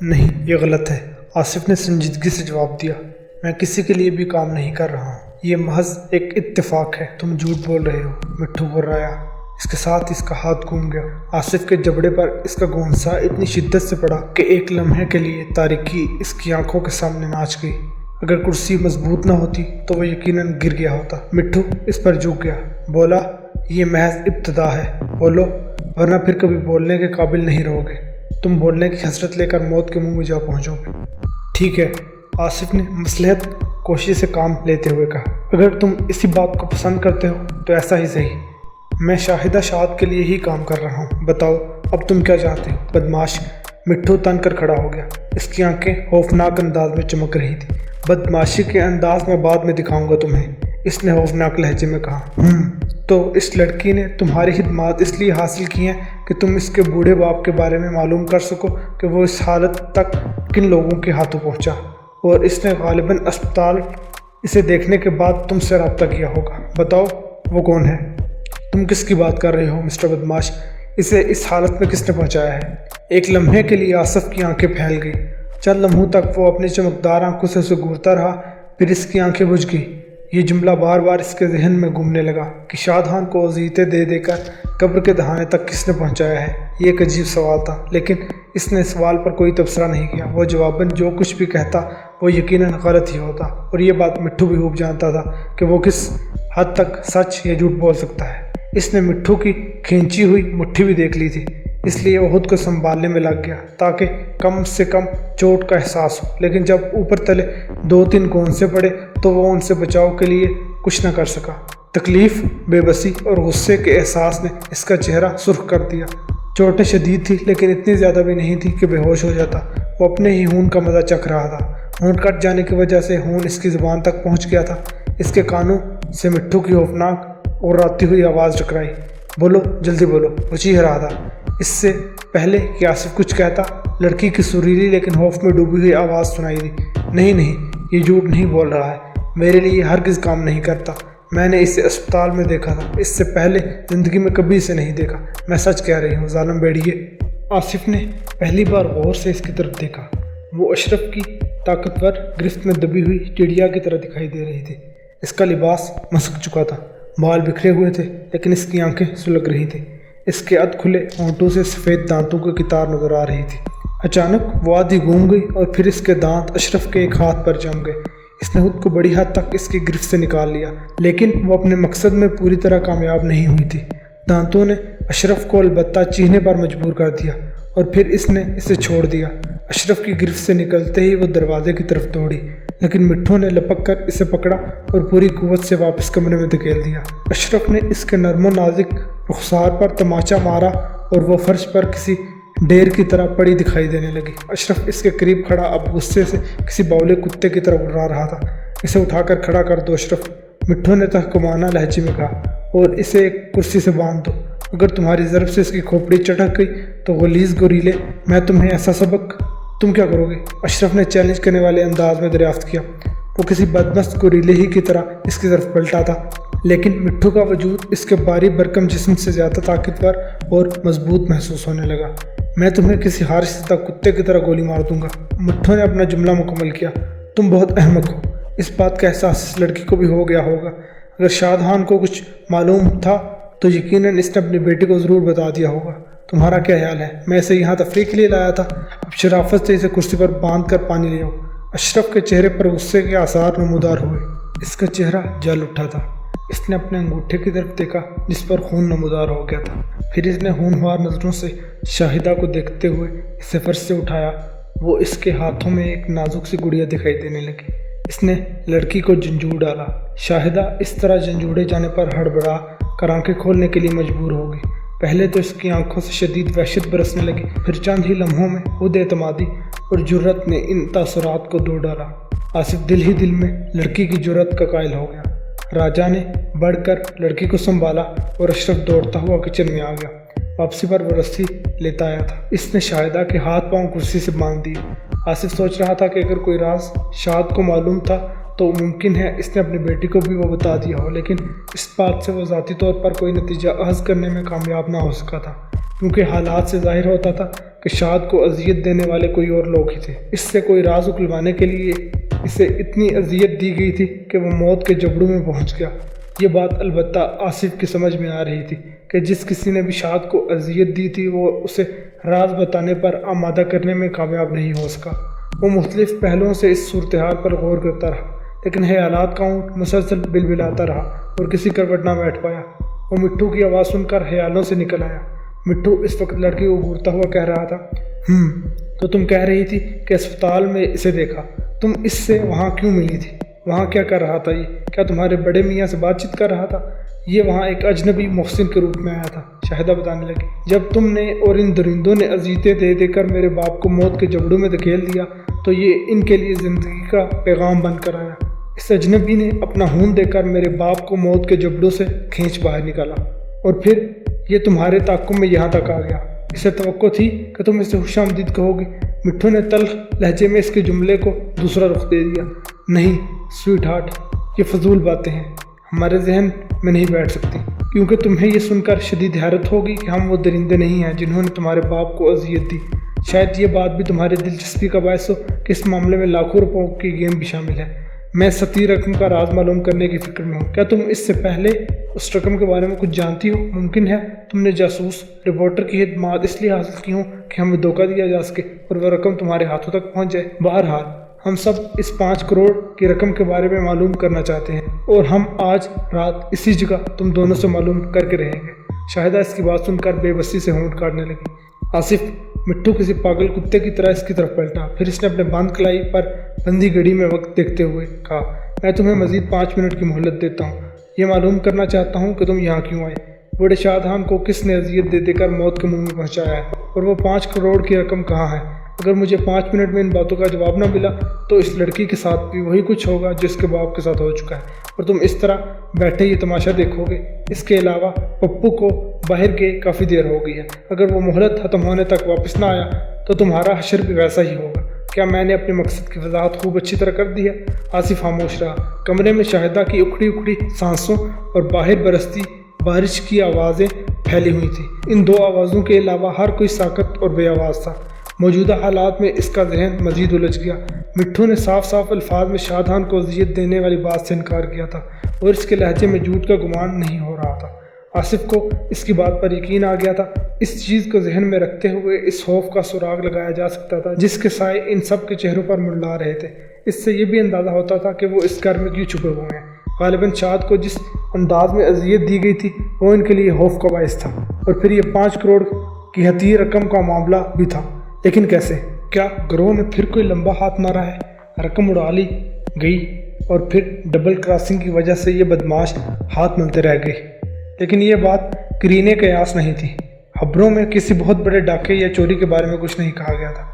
نہیں، یہ غلط ہے، آصف نے سنجیدگی سے جواب دیا۔ میں کسی کے لیے بھی کام نہیں کر رہا ہوں، یہ محض ایک اتفاق ہے۔ تم جھوٹ بول رہے ہو، مٹھو گھبرایا۔ اس کے ساتھ اس کا ہاتھ گھوم گیا۔ آصف کے جبڑے پر اس کا گونسا اتنی شدت سے پڑا کہ ایک لمحے کے لیے تاریکی اس کی آنکھوں کے سامنے ناچ گئی۔ اگر کرسی مضبوط نہ ہوتی تو وہ یقیناً گر گیا ہوتا۔ مٹھو اس پر جھک گیا، بولا، یہ محض ابتدا ہے، بولو، ورنہ پھر کبھی بولنے کے قابل نہیں رہو گے۔ تم بولنے کی حسرت لے کر موت کے منہ میں جا پہنچو گے۔ ٹھیک ہے، آصف نے مصلحت کوشی سے کام لیتے ہوئے کہا۔ اگر تم اسی بات کو پسند کرتے ہو تو ایسا ہی صحیح۔ میں شاہدہ شہاد کے لیے ہی کام کر رہا ہوں۔ بتاؤ اب تم کیا چاہتے ہو؟ بدماش! مٹھو تن کر کھڑا ہو گیا۔ اس کی آنکھیں خوفناک انداز میں چمک رہی تھیں۔ بدماشی کے انداز میں بعد میں دکھاؤں گا تمہیں، اس نے خوفناک لہجے میں کہا۔ تو اس لڑکی نے تمہاری خدمات اس لیے حاصل کی ہیں کہ تم اس کے بوڑھے باپ کے بارے میں معلوم کر سکو کہ وہ اس حالت تک کن لوگوں کے ہاتھوں پہنچا، اور اس نے غالباً اسپتال اسے دیکھنے کے بعد تم سے رابطہ کیا ہوگا۔ بتاؤ وہ کون ہے؟ تم کس کی بات کر رہے ہو مسٹر بدماش؟ اسے اس حالت میں کس نے پہنچایا ہے؟ ایک لمحے کے لیے آصف کی آنکھیں پھیل گئی۔ چند لمحوں تک وہ اپنی چمکدار آنکھوں سے اسے گھورتا رہا، پھر اس کی آنکھیں بجھ گئی۔ یہ جملہ بار بار اس کے ذہن میں گھومنے لگا کہ شادان کو اذیتیں دے دے کر قبر کے دہانے تک کس نے پہنچایا ہے۔ یہ ایک عجیب سوال تھا، لیکن اس نے سوال پر کوئی تبصرہ نہیں کیا۔ وہ جواباً جو کچھ بھی کہتا وہ یقیناً غلط ہی ہوتا، اور یہ بات مٹھو بھی خوب جانتا تھا کہ وہ کس حد تک سچ یا جھوٹ بول سکتا ہے۔ اس نے مٹھو کی کھینچی ہوئی مٹھی بھی دیکھ لی تھی، اس لیے وہ خود کو سنبھالنے میں لگ گیا تاکہ کم سے کم چوٹ کا احساس ہو۔ لیکن جب اوپر تلے 2-3 گونسے پڑے تو وہ ان سے بچاؤ کے لیے کچھ نہ کر سکا۔ تکلیف، بے بسی اور غصے کے احساس نے اس کا چہرہ سرخ کر دیا۔ چوٹیں شدید تھی، لیکن اتنی زیادہ بھی نہیں تھی کہ بے ہوش ہو جاتا۔ وہ اپنے ہی خون کا مزہ چکھ رہا تھا۔ ہونٹ کٹ جانے کی وجہ سے خون اس کی زبان تک پہنچ گیا تھا۔ اس کے کانوں سے مٹھو کی خوفناک اور راتی ہوئی آواز ٹکرائی۔ بولو، جلدی بولو، وہ چیخ رہا تھا۔ اس سے پہلے کہ آصف کچھ کہتا، لڑکی کی سریلی لیکن خوف میں ڈوبی ہوئی آواز سنائی دی۔ نہیں، یہ جھوٹ نہیں بول رہا ہے، میرے لیے ہرگز کام نہیں کرتا۔ میں نے اسے اسپتال میں دیکھا تھا، اس سے پہلے زندگی میں کبھی اسے نہیں دیکھا۔ میں سچ کہہ رہی ہوں، ظالم بھیڑیے۔ آصف نے پہلی بار غور سے اس کی طرف دیکھا۔ وہ اشرف کی طاقتور گرفت میں دبی ہوئی چڑیا کی طرح دکھائی دے رہی تھی۔ اس کا لباس مسک چکا تھا، بال بکھرے ہوئے تھے، لیکن اس کی آنکھیں سلگ رہی تھیں۔ اس کے اد کھلے ہونٹوں سے سفید دانتوں کی قطار نظر آ رہی تھی۔ اچانک وہ آدھی گھوم گئی اور پھر اس کے دانت اشرف کے ایک ہاتھ پر جم گئے۔ اس نے خود کو بڑی حد تک اس کی گرفت سے نکال لیا، لیکن وہ اپنے مقصد میں پوری طرح کامیاب نہیں ہوئی تھی۔ دانتوں نے اشرف کو البتہ چیخنے پر مجبور کر دیا، اور پھر اس نے اسے چھوڑ دیا۔ اشرف کی گرفت سے نکلتے ہی وہ دروازے کی طرف دوڑی، لیکن مٹھو نے لپک کر اسے پکڑا اور پوری قوت سے واپس کمرے میں دھکیل دیا۔ اشرف نے اس کے نرم و نازک رخسار پر تماچا مارا اور وہ فرش پر کسی ڈیر کی طرح پڑی دکھائی دینے لگی۔ اشرف اس کے قریب کھڑا اب غصے سے کسی باولے کتے کی طرح اڑا رہا تھا۔ اسے اٹھا کر کھڑا کر دو اشرف، مٹھو نے تحکمانہ لہجے میں کہا، اور اسے ایک کرسی سے باندھ دو۔ اگر تمہاری ضرب سے اس کی کھوپڑی چٹک گئی تو غلیظ گوریلے، میں تمہیں ایسا سبق۔ تم کیا کرو گے؟ اشرف نے چیلنج کرنے والے انداز میں دریافت کیا۔ وہ کسی بدمست گوریلے ہی کی طرح اس کی طرف پلٹا تھا، لیکن مٹھو کا وجود اس کے بھاری بھرکم جسم سے زیادہ طاقتور اور مضبوط محسوس ہونے لگا۔ میں تمہیں کسی ہارشدہ کتے کی طرح گولی مار دوں گا۔ مٹھو نے اپنا جملہ مکمل کیا۔ تم بہت احمق ہو۔ اس بات کا احساس اس لڑکی کو بھی ہو گیا ہوگا۔ اگر شادان کو کچھ معلوم تھا تو یقیناً اس نے اپنی بیٹی کو ضرور بتا دیا ہوگا۔ تمہارا کیا خیال ہے؟ میں اسے یہاں تفریح کے لیے لایا تھا، اب شرافت سے اسے کرسی پر باندھ کر پانی لے آؤ۔ اشرف کے چہرے پر غصے کے آثار نمودار ہوئے۔ اس کا چہرہ جل اٹھا تھا۔ اس نے اپنے انگوٹھے کی طرف دیکھا جس پر خون نمودار ہو گیا تھا، پھر اس نے ہونہار نظروں سے شاہدہ کو دیکھتے ہوئے اسے فرش سے اٹھایا۔ وہ اس کے ہاتھوں میں ایک نازک سی گڑیا دکھائی دینے لگی۔ اس نے لڑکی کو جھنجھوڑ ڈالا۔ شاہدہ اس طرح جھنجھوڑے جانے پر ہڑبڑا کر آنکھیں کھولنے کے لیے مجبور ہو گئی۔ پہلے تو اس کی آنکھوں سے شدید وحشت برسنے لگی، پھر چند ہی لمحوں میں خود اعتمادی اور جرأت نے ان تاثرات کو دھو ڈالا۔ آصف دل ہی دل میں لڑکی کی جرأت کا قائل ہو گیا۔ راجا نے بڑھ کر لڑکی کو سنبھالا اور اشرف دوڑتا ہوا کچن میں آ گیا۔ واپسی پر وہ رسی لیتا آیا تھا۔ اس نے شاہدہ کے ہاتھ پاؤں کرسی سے باندھ دیے۔ آصف سوچ رہا تھا کہ اگر کوئی راز شاد کو معلوم تھا تو ممکن ہے اس نے اپنی بیٹی کو بھی وہ بتا دیا ہو، لیکن اس بات سے وہ ذاتی طور پر کوئی نتیجہ اخذ کرنے میں کامیاب نہ ہو سکا تھا۔ کیونکہ حالات سے ظاہر ہوتا تھا کہ شاد کو اذیت دینے والے کوئی اور لوگ ہی تھے۔ اس سے کوئی راز اکلوانے کے لیے اسے اتنی اذیت دی گئی تھی کہ وہ موت کے جبڑوں میں پہنچ گیا۔ یہ بات البتہ آصف کی سمجھ میں آ رہی تھی کہ جس کسی نے بھی شاد کو اذیت دی تھی وہ اسے راز بتانے پر آمادہ کرنے میں کامیاب نہیں ہو سکا۔ وہ مختلف پہلوؤں سے اس صورتحال پر غور کرتا رہا، لیکن خیالات کا اونٹ مسلسل بلبلاتا رہا اور کسی کروٹ نہ بیٹھ پایا۔ وہ مٹھو کی آواز سن کر خیالوں سے نکل آیا۔ مٹھو اس وقت لڑکی کو گھورتا ہوا کہہ رہا تھا، تو تم کہہ رہی تھی کہ اسپتال میں اسے دیکھا، تم اس سے وہاں کیوں ملی تھی؟ وہاں کیا کر رہا تھا؟ یہ کیا تمہارے بڑے میاں سے بات چیت کر رہا تھا؟ یہ وہاں ایک اجنبی محسن کے روپ میں آیا تھا، شاہدہ بتانے لگی۔ جب تم نے اور ان درندوں نے اذیتیں دے دے کر میرے باپ کو موت کے جبڑوں میں دھکیل دیا تو یہ ان کے لیے زندگی کا پیغام بن کر آیا۔ اس اجنبی نے اپنا خون دے کر میرے باپ کو موت کے جبڑوں سے کھینچ باہر نکالا اور پھر یہ تمہارے تعاقب میں یہاں تک آ گیا۔ اسے توقع تھی کہ تم اسے خوش آمدید کہو گی۔ مٹھو نے تلخ لہجے میں اس کے جملے کو دوسرا رخ دے دیا۔ نہیں سویٹ ہارٹ، یہ فضول باتیں ہیں، ہمارے ذہن میں نہیں بیٹھ سکتی، کیونکہ تمہیں یہ سن کر شدید حیرت ہوگی کہ ہم وہ درندے نہیں ہیں جنہوں نے تمہارے باپ کو اذیت دی۔ شاید یہ بات بھی تمہاری دلچسپی کا باعث ہو کہ اس معاملے میں لاکھوں روپوں کی گیم بھی شامل ہے۔ میں ستی رقم کا راز معلوم کرنے کی فکر میں ہوں۔ کیا تم اس سے پہلے اس رقم کے بارے میں کچھ جانتی ہو؟ ممکن ہے تم نے جاسوس رپورٹر کی خدمات اس لیے حاصل کی ہوں کہ ہمیں دھوکہ دیا جا سکے اور وہ رقم تمہارے ہاتھوں تک پہنچ جائے۔ بہرحال ہم سب اس 5 کروڑ کی رقم کے بارے میں معلوم کرنا چاہتے ہیں اور ہم آج رات اسی جگہ تم دونوں سے معلوم کر کے رہیں گے۔ شاہدہ اس کی بات سن کر بے بسی سے ہونٹ کاٹنے لگی۔ آصف مٹھو کسی پاگل کتے کی طرح اس کی طرف پلٹا، پھر اس نے اپنے بند کلائی پر بندھی گھڑی میں وقت دیکھتے ہوئے کہا، میں تمہیں مزید 5 منٹ کی مہلت دیتا ہوں۔ یہ معلوم کرنا چاہتا ہوں کہ تم یہاں کیوں آئے، بوڑھے شادان کو کس نے اذیت دے دے کر موت کے منہ میں پہنچایا ہے، اور وہ 5 کروڑ کی رقم کہاں ہے۔ اگر مجھے 5 منٹ میں ان باتوں کا جواب نہ ملا تو اس لڑکی کے ساتھ بھی وہی کچھ ہوگا جس کے باپ کے ساتھ ہو چکا ہے، اور تم اس طرح بیٹھے یہ تماشا دیکھو گے۔ اس کے علاوہ پپو کو باہر گئے کافی دیر ہو گئی ہے، اگر وہ مہلت ختم ہونے تک واپس نہ آیا تو تمہارا حشر بھی ویسا ہی ہوگا۔ کیا میں نے اپنے مقصد کی وضاحت خوب اچھی طرح کر دی ہے؟ آصف خاموش رہا۔ کمرے میں شاہدہ کی اکھڑی اکھڑی سانسوں اور باہر برستی بارش کی آوازیں پھیلی ہوئی تھیں۔ ان 2 آوازوں کے علاوہ ہر کوئی ساکت اور بے آواز تھا۔ موجودہ حالات میں اس کا ذہن مزید الجھ گیا۔ مٹھو نے صاف صاف الفاظ میں شادان کو اذیت دینے والی بات سے انکار کیا تھا اور اس کے لہجے میں جھوٹ کا گمان نہیں ہو رہا تھا۔ آصف کو اس کی بات پر یقین آ گیا تھا۔ اس چیز کو ذہن میں رکھتے ہوئے اس خوف کا سراغ لگایا جا سکتا تھا جس کے سائے ان سب کے چہروں پر منڈلا رہے تھے۔ اس سے یہ بھی اندازہ ہوتا تھا کہ وہ اس گھر میں کیوں چھپے ہوئے ہیں۔ غالباً شاد کو جس انداز میں اذیت دی گئی تھی وہ ان کے لیے خوف کا باعث تھا، اور پھر یہ 5 کروڑ کی حقیر رقم کا معاملہ بھی تھا۔ لیکن کیسے؟ کیا گروہ نے پھر کوئی لمبا ہاتھ مارا ہے؟ رقم اڑا لی گئی اور پھر ڈبل کراسنگ کی وجہ سے یہ بدماش ہاتھ ملتے رہ گئے۔ لیکن یہ بات قرینے قیاس نہیں تھی۔ خبروں میں کسی بہت بڑے ڈاکے یا چوری کے بارے میں کچھ نہیں کہا گیا تھا۔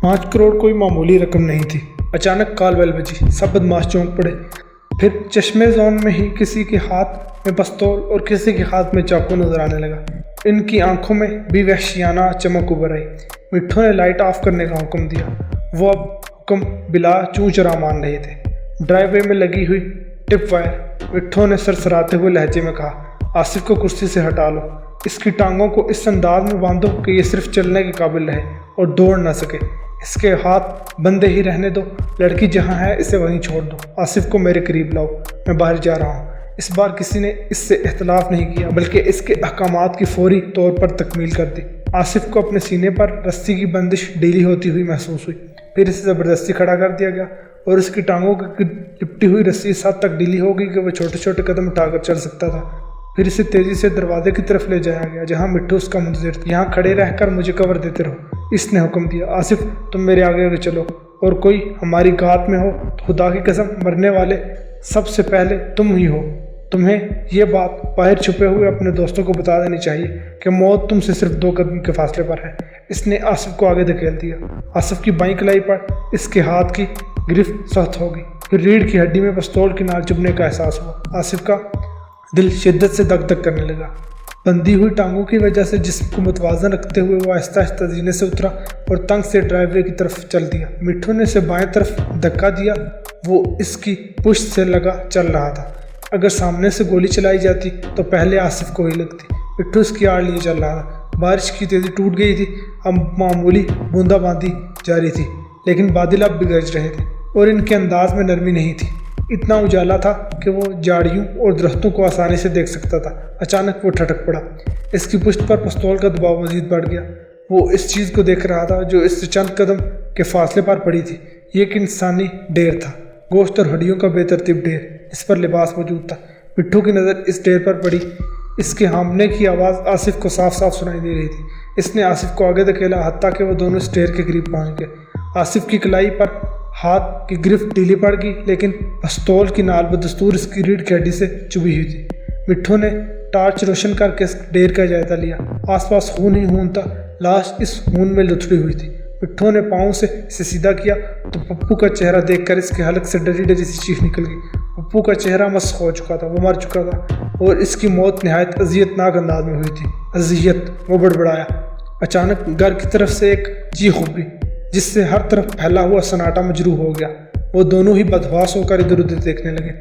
5 کروڑ کوئی معمولی رقم نہیں تھی۔ اچانک کال بیل بجی، سب بدماش چونک پڑے۔ پھر چشمے زون میں ہی کسی کے ہاتھ میں پستول اور کسی کے ہاتھ میں چاقو نظر آنے لگا۔ ان کی آنکھوں میں بھی وحشیانہ چمک ابھر آئی۔ مٹھو نے لائٹ آف کرنے کا حکم دیا۔ وہ اب حکم بلا چوں چرا مان رہے تھے۔ ڈرائیو وے میں لگی ہوئی ٹپ وائر، مٹھو نے سرسراتے ہوئے لہجے میں کہا، آصف کو کرسی سے ہٹا لو، اس کی ٹانگوں کو اس انداز میں باندھو کہ یہ صرف چلنے کے قابل رہے اور دوڑ نہ سکے۔ اس کے ہاتھ بندھے ہی رہنے دو، لڑکی جہاں ہے اسے وہیں چھوڑ دو۔ آصف کو میرے قریب لاؤ، میں باہر جا رہا ہوں۔ اس بار کسی نے اس سے اختلاف نہیں کیا بلکہ اس کے احکامات کی فوری طور پر تکمیل کر دی۔ آصف کو اپنے سینے پر رسی کی بندش ڈھیلی ہوتی ہوئی محسوس ہوئی، پھر اسے زبردستی کھڑا کر دیا گیا اور اس کی ٹانگوں کی لپٹی ہوئی رسی اس حد تک ڈھیلی ہو گئی کہ وہ چھوٹے چھوٹے قدم اٹھا کر چل سکتا تھا۔ پھر اسے تیزی سے دروازے کی طرف لے جایا گیا جہاں مٹھو اس کا منتظر تھا۔ یہاں کھڑے رہ کر مجھے کور دیتے رہو، اس نے حکم دیا۔ آصف تم میرے آگے آگے چلو، اور کوئی ہماری گات میں ہو تو خدا کی قسم مرنے والے سب سے پہلے تم ہی ہو۔ تمہیں یہ بات باہر چھپے ہوئے اپنے دوستوں کو بتا دینی چاہیے کہ موت تم سے صرف 2 قدم کے فاصلے پر ہے۔ اس نے آصف کو آگے دھکیل دیا۔ آصف کی بائیں کلائی پر اس کے ہاتھ کی گرفت سخت ہو گئی، پھر ریڑھ کی ہڈی میں پستول کی نال چبھنے کا احساس ہوا۔ آصف کا دل شدت سے دک دک کرنے لگا۔ بندھی ہوئی ٹانگوں کی وجہ سے جسم کو متوازن رکھتے ہوئے وہ آہستہ آہستہ زینے سے اترا اور تنگ سے ڈرائیو وے کی طرف چل دیا۔ مٹھو نے اسے بائیں طرف دھکا دیا، وہ اس کی پشت سے لگا چل رہا تھا۔ اگر سامنے سے گولی چلائی جاتی تو پہلے آصف کو ہی لگتی۔ مٹھو اس کی آڑ لیے چل رہا تھا۔ بارش کی تیزی ٹوٹ گئی تھی، اب معمولی بوندا باندی جاری تھی، لیکن بادل اب بھی گرج رہے تھے اور ان کے انداز میں نرمی نہیں تھی۔ اتنا اجالا تھا کہ وہ جھاڑیوں اور درختوں کو آسانی سے دیکھ سکتا تھا۔ اچانک وہ ٹھٹک پڑا، اس کی پشت پر پستول کا دباؤ مزید بڑھ گیا۔ وہ اس چیز کو دیکھ رہا تھا جو اس سے چند قدم کے فاصلے پر پڑی تھی۔ یہ ایک انسانی ڈھیر تھا، گوشت اور ہڈیوں کا بے ترتیب ڈھیر، اس پر لباس موجود تھا۔ مٹھو کی نظر اس ڈھیر پر پڑی۔ اس کے ہانپنے کی آواز آصف کو صاف صاف سنائی دے رہی تھی۔ اس نے آصف کو آگے دھکیلا، حتیٰ کہ وہ دونوں اس ڈھیر کے قریب پہنچ گئے۔ آصف کی کلائی پر ہاتھ کی گرفت ڈھیلی پڑ گئی، لیکن پستول کی نال بدستور اس کی ریڑھ کی ہڈی سے چبھی ہوئی تھی۔ مٹھو نے ٹارچ روشن کر کے اس ڈھیر کا جائزہ لیا۔ آس پاس خون ہی خون تھا، لاش اس خون میں لتھڑی ہوئی تھی۔ مٹھو نے پاؤں سے اسے سیدھا کیا تو پپو کا چہرہ دیکھ کر اس کے حلق سے ڈری ڈری سی چیخ نکل گئی۔ پپو کا چہرہ مسخ ہو چکا تھا، وہ مر چکا تھا اور اس کی موت نہایت اذیت ناک انداز میں ہوئی تھی۔ اذیت! وہ بڑبڑایا۔ اچانک گھر کی طرف سے ایک چیخ اٹھی جس سے ہر طرف پھیلا ہوا سناٹا مجروح ہو گیا۔ وہ دونوں ہی بدحواس ہو کر ادھر ادھر دیکھنے لگے۔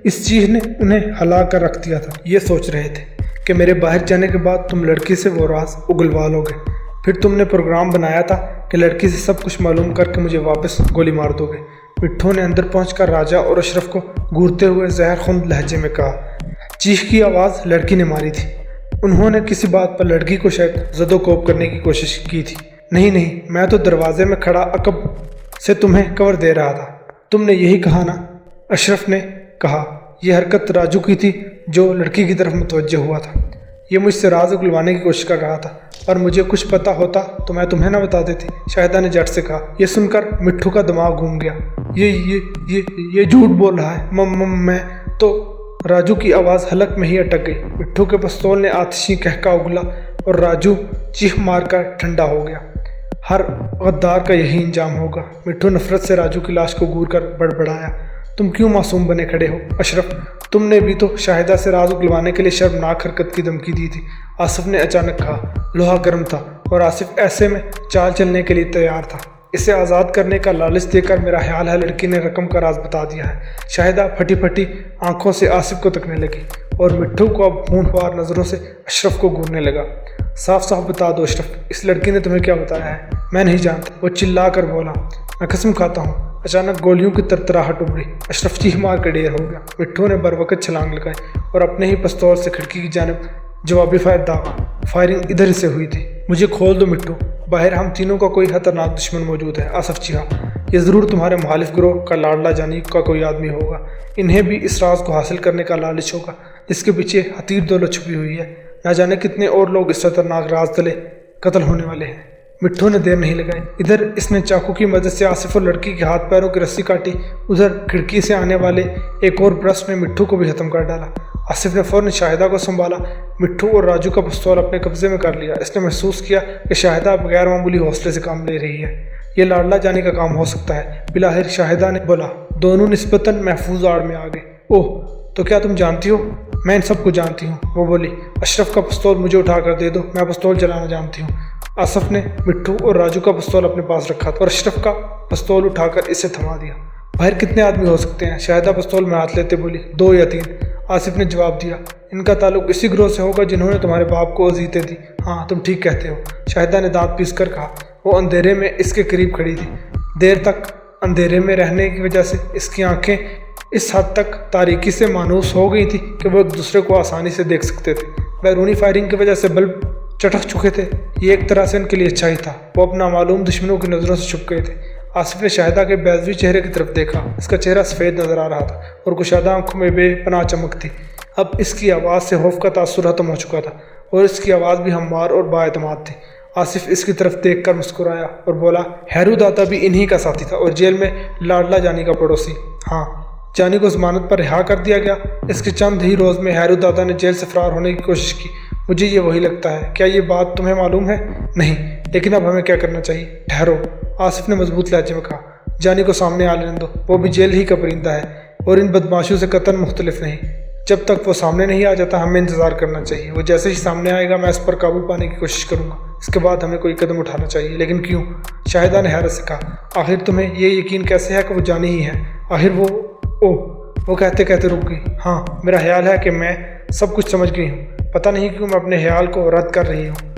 اس چیخ نے انہیں ہلا کر رکھ دیا تھا۔ یہ سوچ رہے تھے کہ میرے باہر جانے کے بعد تم لڑکی سے وہ راز اگلوا لو گے، پھر تم نے پروگرام بنایا تھا کہ لڑکی سے سب کچھ معلوم کر کے مجھے واپس گولی مار دو گے۔ مٹھو نے اندر پہنچ کر راجہ اور اشرف کو گھورتے ہوئے زہر خوند لہجے میں کہا۔ چیخ کی آواز لڑکی نے ماری تھی۔ انہوں نے کسی بات پر لڑکی کو شاید زد و کوب کرنے کی کوشش کی تھی۔ نہیں، میں تو دروازے میں کھڑا عقب سے تمہیں کور دے رہا تھا۔ تم نے یہی کہا نا؟ اشرف نے کہا۔ یہ حرکت راجو کی تھی جو لڑکی کی طرف متوجہ ہوا تھا۔ یہ مجھ سے راز اگلوانے کی کوشش کر رہا تھا، پر مجھے کچھ پتہ ہوتا تو میں تمہیں نہ بتا دیتی، شاہدہ نے جھٹ سے کہا۔ یہ سن کر مٹھو کا دماغ گھوم گیا۔ یہ جھوٹ بول رہا ہے، میں تو… راجو کی آواز حلق میں ہی اٹک گئی۔ مٹھو کے پستول نے آتشی کہکا اگلا اور راجو چیخ مار کر ٹھنڈا ہو گیا۔ ہر غدار کا یہی انجام ہوگا۔ مٹھو نفرت سے راجو کی لاش کو گور کر بڑبڑایا۔ تم کیوں معصوم بنے کھڑے ہو اشرف؟ تم نے بھی تو شاہدہ سے راز اگلوانے کے لیے شرمناک حرکت کی دھمکی دی تھی، آصف نے اچانک کہا۔ لوہا گرم تھا اور آصف ایسے میں چال چلنے کے لیے تیار تھا۔ اسے آزاد کرنے کا لالچ دے کر میرا خیال ہے لڑکی نے رقم کا راز بتا دیا ہے۔ شاہدہ پھٹی پھٹی آنکھوں سے آصف کو تکنے لگی اور مٹھو کو اب خونخوار نظروں سے اشرف کو گھورنے لگا۔ صاف صاف بتا دو اشرف، اس لڑکی نے تمہیں کیا بتایا ہے؟ میں نہیں جانتا، وہ چلا کر بولا۔ میں قسم کھاتا ہوں۔ اچانک گولیوں کی ترتراہٹ ابھری۔ اشرف چیخ مار کے ڈھیر ہو گیا۔ مٹھو نے بروقت چھلانگ لگائی اور اپنے ہی پستول سے کھڑکی کی جانب جوابی فائر داغا۔ فائرنگ ادھر سے ہوئی تھی۔ مجھے کھول دو مٹھو، باہر ہم تینوں کا کوئی خطرناک دشمن موجود ہے، آصف چیخا۔ یہ ضرور تمہارے مخالف گروہ کا لاڈلا جانی کا کوئی آدمی ہوگا۔ انہیں بھی اس راز کو حاصل کرنے کا لالچ ہوگا جس کے پیچھے حتیر دولت چھپی ہوئی ہے۔ نہ جانے کتنے اور لوگ اس خطرناک راز تلے قتل ہونے والے ہیں۔ مٹھو نے دیر نہیں لگائی۔ ادھر اس نے چاقو کی مدد سے آصف اور لڑکی کے ہاتھ پیروں کی رسی کاٹی، ادھر کھڑکی سے آنے والے ایک اور برس میں مٹھو کو بھی ختم کر ڈالا۔ آصف نے فوراً شاہدہ کو سنبھالا، مٹھو اور راجو کا پستول اپنے قبضے میں کر لیا۔ اس نے محسوس کیا کہ شاہدہ بغیر معمولی حوصلے سے کام لے رہی ہے۔ یہ لاڈلا جانی کا کام ہو سکتا ہے۔ بلاخر شاہدہ نے بولا۔ دونوں نسبتاً محفوظ آڑ میں آ گئے۔ اوہ، تو کیا تم جانتی ہو؟ میں ان سب کو جانتی ہوں، وہ بولی۔ اشرف کا پستول مجھے اٹھا کر دے دو، میں پستول چلانا جانتی ہوں۔ آصف نے مٹھو اور راجو کا پستول اپنے پاس رکھا تھا اور اشرف کا پستول اٹھا کر اسے تھما دیا۔ باہر کتنے آدمی ہو سکتے ہیں؟ شاہدہ پستول میں ہاتھ لیتے بولی۔ 2 یا 3، آصف نے جواب دیا۔ ان کا تعلق اسی گروہ سے ہوگا جنہوں نے تمہارے باپ کو اذیتیں دی۔ ہاں، تم ٹھیک کہتے ہو، شاہدہ نے دانت پیس کر کہا۔ وہ اندھیرے میں اس کے قریب کھڑی تھی۔ دیر تک اندھیرے میں رہنے کی وجہ سے اس کی آنکھیں اس حد تک تاریکی سے مانوس ہو گئی تھی کہ وہ ایک دوسرے کو آسانی سے دیکھ سکتے تھے۔ بیرونی فائرنگ کی وجہ سے بلب چٹک چکے تھے۔ یہ ایک طرح سے ان کے لیے اچھا ہی تھا، وہ اپنا معلوم دشمنوں کی نظروں سے چھپ گئے تھے۔ آصف نے شاہدہ کے بیضوی چہرے کی طرف دیکھا۔ اس کا چہرہ سفید نظر آ رہا تھا اور کشادہ آنکھوں میں بے پناہ چمک تھی۔ اب اس کی آواز سے خوف کا تاثر ختم ہو چکا تھا اور اس کی آواز بھی ہموار اور بااعتماد تھی۔ آصف اس کی طرف دیکھ کر مسکرایا اور بولا، ہیرو داتا بھی انہی کا ساتھی تھا اور جیل میں لاڈلا جانی کا پڑوسی۔ ہاں، جانی کو ضمانت پر رہا کر دیا گیا۔ اس کے چند ہی روز میں ہیرو داتا نے جیل سے فرار ہونے کی کوشش کی۔ مجھے یہ وہی لگتا ہے۔ کیا یہ بات تمہیں معلوم ہے؟ نہیں، لیکن اب ہمیں کیا کرنا چاہیے؟ ٹھہرو، آصف نے مضبوط لہجے میں کہا۔ جانی کو سامنے آ لینے دو، وہ بھی جیل ہی کا پرندہ ہے اور ان بدماشوں سے قطعاً مختلف نہیں۔ جب تک وہ سامنے نہیں آ جاتا ہمیں انتظار کرنا چاہیے۔ وہ جیسے ہی سامنے آئے گا میں اس پر قابو پانے کی کوشش کروں گا، اس کے بعد ہمیں کوئی قدم اٹھانا چاہیے۔ لیکن کیوں؟ شاہدہ نے حیرت سے کہا۔ آخر تمہیں یہ یقین کیسے ہے کہ وہ جانی ہی ہے؟ آخر وہ کہتے کہتے رک گئی۔ ہاں، میرا خیال ہے کہ میں سب کچھ سمجھ گئی ہوں۔ پتہ نہیں کیوں میں اپنے خیال کو رد کر رہی ہوں۔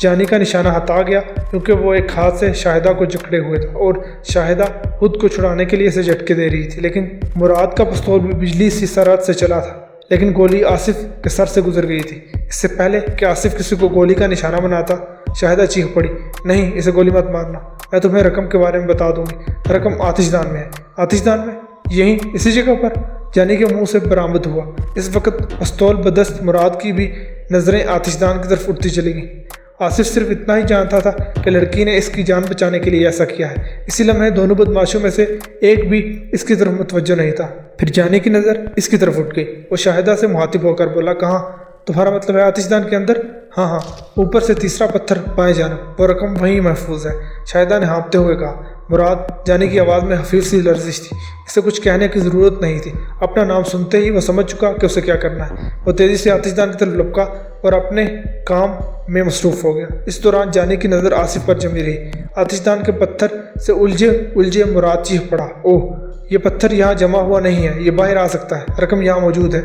جانی کا نشانہ ہٹا گیا کیونکہ وہ ایک ہاتھ سے شاہدہ کو جکڑے ہوئے تھا اور شاہدہ خود کو چھڑانے کے لیے اسے جھٹکے دے رہی تھی، لیکن مراد کا پستول بھی بجلی سی سرعت سے چلا تھا، لیکن گولی آصف کے سر سے گزر گئی تھی۔ اس سے پہلے کہ آصف کسی کو گولی کا نشانہ بناتا، شاہدہ چیخ پڑی، نہیں، اسے گولی مت مارنا، میں تمہیں رقم کے بارے میں بتا دوں گی، رقم آتش دان میں ہے۔ آتش دان میں؟ یہیں اسی جگہ پر؟ جانی کے منہ سے برآمد ہوا۔ اس وقت پستول بدست مراد کی بھی نظریں آتش دان کی طرف اٹھتی چلی گئیں۔ آصف صرف اتنا ہی جانتا تھا کہ لڑکی نے اس کی جان بچانے کے لیے ایسا کیا ہے۔ اسی لمحے دونوں بدماشوں میں سے ایک بھی اس کی طرف متوجہ نہیں تھا۔ پھر جانی کی نظر اس کی طرف اٹھ گئی۔ وہ شاہدہ سے مخاطب ہو کر بولا، کہاں؟ تمہارا مطلب ہے آتش دان کے اندر؟ ہاں ہاں، اوپر سے تیسرا پتھر بائیں جانب، وہ رقم وہیں محفوظ ہے، شاہدہ نے ہانپتے ہوئے کہا۔ مراد جانی کی آواز میں حفیظ سی لرزش تھی۔ اسے کچھ کہنے کی ضرورت نہیں تھی، اپنا نام سنتے ہی وہ سمجھ چکا کہ اسے کیا کرنا ہے۔ وہ تیزی سے آتش دان کی طرف لپکا اور اپنے کام میں مصروف ہو گیا۔ اس دوران جانی کی نظر آصف پر جمی رہی۔ آتش دان کے پتھر سے الجھے مراد چیخ پڑا، اوہ، یہ پتھر یہاں جمع ہوا نہیں ہے، یہ باہر آ سکتا ہے، رقم یہاں موجود ہے۔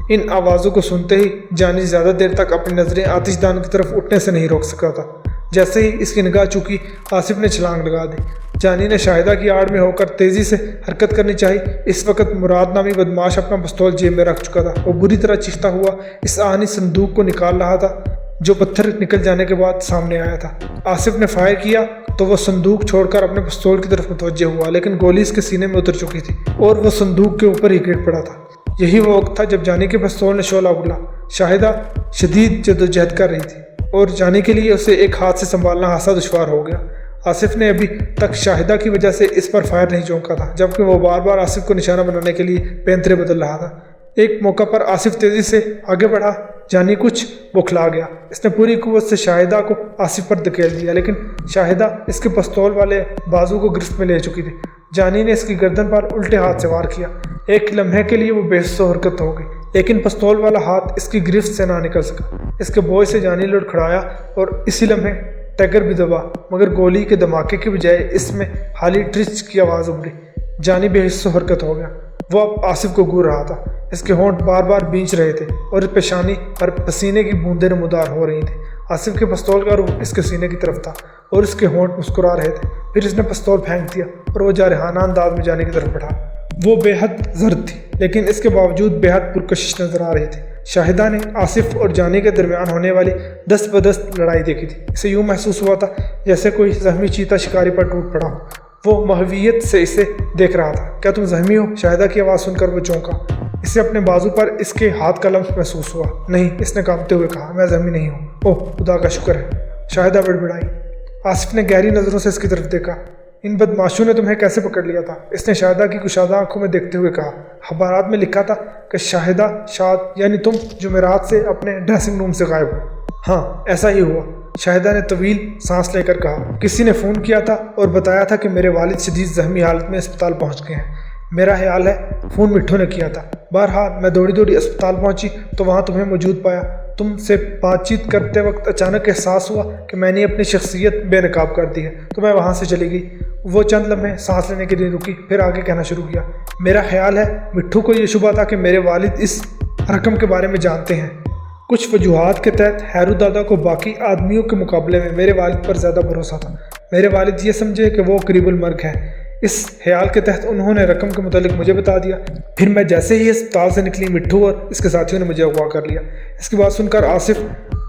ان آوازوں کو سنتے ہی جانی زیادہ دیر تک اپنی نظریں آتش دان کی طرف اٹھنے سے نہیں روک سکا تھا۔ جیسے ہی اس کی نگاہ چکی، آصف نے چھلانگ لگا دی۔ جانی نے شاہدہ کی آڑ میں ہو کر تیزی سے حرکت کرنی چاہی۔ اس وقت مراد نامی بدماش اپنا پستول جیب میں رکھ چکا تھا۔ وہ بری طرح چیختا ہوا اس آہنی صندوق کو نکال رہا تھا جو پتھر نکل جانے کے بعد سامنے آیا تھا۔ آصف نے فائر کیا تو وہ صندوق چھوڑ کر اپنے پستول کی طرف متوجہ ہوا، لیکن گولی اس کے سینے میں اتر چکی تھی اور وہ صندوق کے اوپر ہی گر پڑا تھا۔ یہی وہ وقت تھا جب جانی کے پستول نے شعلہ اگلا۔ شاہدہ شدید جدوجہد کر رہی تھی اور جانی کے لیے اسے ایک ہاتھ سے سنبھالنا خاصا دشوار ہو گیا۔ آصف نے ابھی تک شاہدہ کی وجہ سے اس پر فائر نہیں چونکا تھا، جبکہ وہ بار بار آصف کو نشانہ بنانے کے لیے پینترے بدل رہا تھا۔ ایک موقع پر آصف تیزی سے آگے بڑھا، جانی کچھ بوکھلا گیا۔ اس نے پوری قوت سے شاہدہ کو آصف پر دھکیل دیا، لیکن شاہدہ اس کے پستول والے بازو کو گرفت میں لے چکی تھی۔ جانی نے اس کی گردن پر الٹے ہاتھ سے وار کیا۔ ایک لمحے کے لیے وہ بے حس و حرکت ہو گئی، لیکن پستول والا ہاتھ اس کی گرفت سے نہ نکل سکا۔ اس کے بوجھ سے جانی لڑکھڑایا اور اسی لمحے ٹیگر بھی دبا، مگر گولی کے دھماکے کی بجائے اس میں خالی ٹرچ کی آواز ابھری۔ جانی بے حس و حرکت ہو گیا۔ وہ اب آصف کو گور رہا تھا۔ اس کے ہونٹ بار بار بھینچ رہے تھے اور پیشانی پر پسینے کی بوندیں نمودار ہو رہی تھیں۔ آصف کے پستول کا رخ اس کے سینے کی طرف تھا اور اس کے ہونٹ مسکرا رہے تھے۔ پھر اس نے پستول پھینک دیا اور وہ جارحانہ انداز میں جانی کی طرف بڑھا۔ وہ بے حد زرد تھی، لیکن اس کے باوجود بے حد پرکشش نظر آ رہی تھی۔ شاہدہ نے آصف اور جانی کے درمیان ہونے والی دست بدست لڑائی دیکھی تھی۔ اسے یوں محسوس ہوا تھا جیسے کوئی زخمی چیتا شکاری پر ٹوٹ پڑا ہو۔ وہ محویت سے اسے دیکھ رہا تھا۔ کیا تم زخمی ہو؟ شاہدہ کی آواز سن کر وہ چونکا۔ اسے اپنے بازو پر اس کے ہاتھ کا لمس محسوس ہوا۔ نہیں، اس نے کانپتے ہوئے کہا، میں زخمی نہیں ہوں۔ اوہ، خدا کا شکر ہے، شاہدہ بڑبڑائی۔ آصف نے گہری نظروں سے اس کی طرف دیکھا۔ ان بدماشوں نے تمہیں کیسے پکڑ لیا تھا؟ اس نے شاہدہ کی کشادہ آنکھوں میں دیکھتے ہوئے کہا۔ اخبارات میں لکھا تھا کہ شاہدہ شاد یعنی تم جمعرات سے اپنے ڈریسنگ روم سے غائب ہو۔ ہاں، ایسا ہی ہوا، شاہدہ نے طویل سانس لے کر کہا۔ کسی نے فون کیا تھا اور بتایا تھا کہ میرے والد شدید زخمی حالت میں اسپتال پہنچ گئے ہیں۔ میرا خیال ہے فون مٹھو نے کیا تھا۔ بہرحال میں دوڑی دوڑی اسپتال پہنچی تو وہاں تمہیں موجود پایا۔ تم سے بات چیت کرتے وقت اچانک احساس ہوا کہ میں نے اپنی شخصیت بے نقاب کر دی ہے، تو میں وہاں سے چلی گئی۔ وہ چند لمحے سانس لینے کے لیے رکی، پھر آگے کہنا شروع کیا۔ میرا خیال ہے مٹھو کو یہ شبہ تھا کہ میرے والد اس رقم کے بارے میں جانتے ہیں۔ کچھ وجوہات کے تحت ہیرو دادا کو باقی آدمیوں کے مقابلے میں میرے والد پر زیادہ بھروسہ تھا۔ میرے والد یہ سمجھے کہ وہ قریب المرگ ہے۔ اس خیال کے تحت انہوں نے رقم کے متعلق مجھے بتا دیا۔ پھر میں جیسے ہی اسپتال سے نکلی، مٹھو اور اس کے ساتھیوں نے مجھے اغوا کر لیا۔ اس کی بات سن کر آصف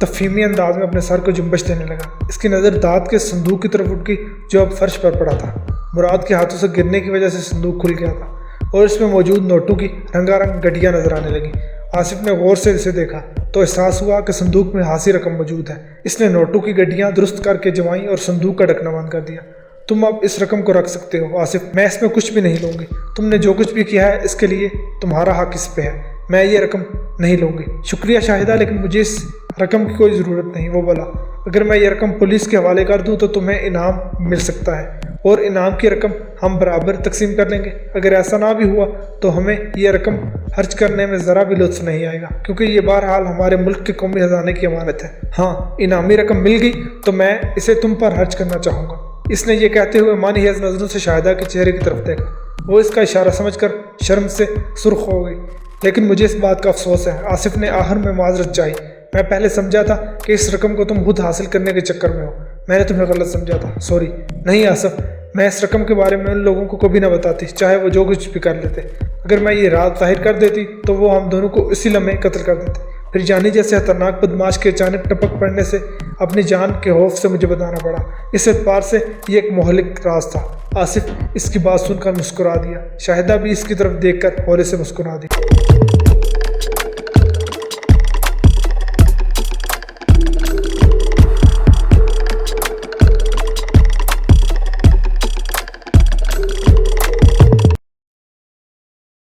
تفہیمی انداز میں اپنے سر کو جنبش دینے لگا۔ اس کی نظر دانت کے صندوق کی طرف اٹھ گئی جو اب فرش پر پڑا تھا۔ مراد کے ہاتھوں سے گرنے کی وجہ سے صندوق کھل گیا تھا اور اس میں موجود نوٹوں کی رنگا رنگ گڈیاں نظر آنے لگیں۔ آصف نے غور سے اسے دیکھا تو احساس ہوا کہ صندوق میں خاصی رقم موجود ہے۔ اس نے نوٹوں کی گڈیاں درست کر کے جمائیں اور صندوق کا ڈھکنا بند کر دیا۔ تم اب اس رقم کو رکھ سکتے ہو آصف، میں اس میں کچھ بھی نہیں لوں گی۔ تم نے جو کچھ بھی کیا ہے اس کے لیے تمہارا حق اس پہ ہے، میں یہ رقم نہیں لوں گی۔ شکریہ شاہدہ، لیکن مجھے اس رقم کی کوئی ضرورت نہیں، وہ بولا۔ اگر میں یہ رقم پولیس کے حوالے کر دوں تو تمہیں انعام مل سکتا ہے اور انعام کی رقم ہم برابر تقسیم کر لیں گے۔ اگر ایسا نہ بھی ہوا تو ہمیں یہ رقم خرچ کرنے میں ذرا بھی لطف نہیں آئے گا، کیونکہ یہ بہرحال ہمارے ملک کے قومی خزانے کی امانت ہے۔ ہاں، انعامی رقم مل گئی تو میں اسے تم پر خرچ کرنا چاہوں گا۔ اس نے یہ کہتے ہوئے مانی خیز نظروں سے شاہدہ کے چہرے کی طرف دیکھا۔ وہ اس کا اشارہ سمجھ کر شرم سے سرخ ہو گئی۔ لیکن مجھے اس بات کا افسوس ہے، آصف نے آخر میں معذرت چاہی، میں پہلے سمجھا تھا کہ اس رقم کو تم خود حاصل کرنے کے چکر میں ہو، میں نے تمہیں غلط سمجھا تھا، سوری۔ نہیں آصف، میں اس رقم کے بارے میں ان لوگوں کو کبھی نہ بتاتی، چاہے وہ جو کچھ بھی کر لیتے۔ اگر میں یہ راز ظاہر کر دیتی تو وہ ہم دونوں کو اسی لمحے قتل کر دیتے۔ پھر جانی جیسے خطرناک بدماش کے اچانک ٹپک پڑنے سے اپنی جان کے خوف سے مجھے بتانا پڑا۔ اس اعتبار سے یہ ایک مہلک راز تھا۔ آصف اس کی بات سن کر مسکرا دیا۔ شاہدہ بھی اس کی طرف دیکھ کر ہولے سے مسکرا دی۔